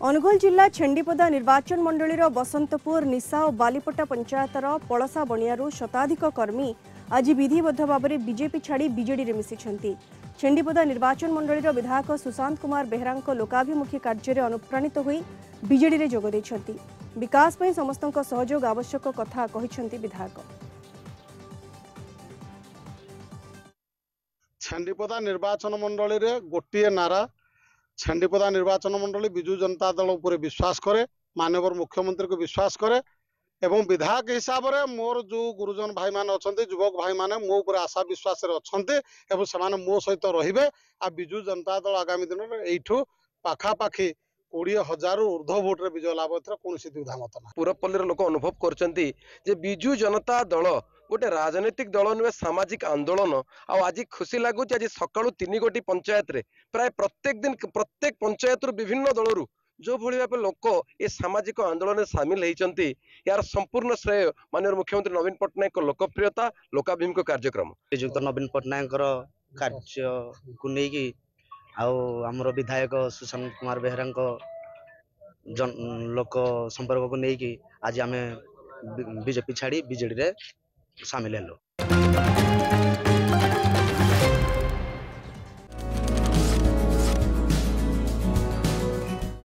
अनुगोल जिला छेंडीपदा निर्वाचन मंडलीर बसंतपुर निशा और बालीपटा पंचायतर पड़सा बणियारू शताधिक कर्मी आज विधिबद्ध भाव में बीजेपी छाड़ी बीजेडी रे मिशिछंती। छेंडीपदा निर्वाचन मंडलीर विधायक सुशांत कुमार बेहरा लोकाभिमुखी कार्य अनुप्राणित होई बीजेडी रे जोग दैछंती। विकास पई समस्तक सहयोग आवश्यक कथा कहिछंती विधायक। छेंडीपदा निर्वाचन मंडली रे गोटे नारा छेंडीपदा निर्वाचन मंडली विजु जनता दल उपर विश्वास करे, माननीय मुख्यमंत्री को विश्वास करे एवं विधायक हिसाब से मोर जो गुरुजन भाई मान अच्छा युवक भाई माने मो उपर आशा विश्वास एवं से मो सहित रहिबे। आ विजु जनता दल आगामी दिन में एठू पाखापाखि 20,000 ऊर्ध्व भोट रे विजय लाभ कौन द्विधा मत ना। पुरपल्ली लोक अनुभव करचंती जे बिजु जनता दल गोटे राजनीतिक दल नुहे सामाजिक आंदोलन। आज खुशी लगुच आज सकाळु 3 गोटी पंचायत रे प्राय प्रत्येक दिन प्रत्येक पंचायत विभिन्न दलरू जो भली भाव लोक ये सामाजिक आंदोलन सामिल होती यार संपूर्ण श्रेय माननीय मुख्यमंत्री नवीन पट्टनायक लोकप्रियता लोकाभिमुख कार्यक्रम श्रीजुक्त नवीन पट्टनायक कार्य को लेकिन आमर विधायक सुशांत कुमार बेहरा लोक संपर्क को लेकिन आज आम बीजेपी छाड़ी बीजेडी रे सामिल हेलु।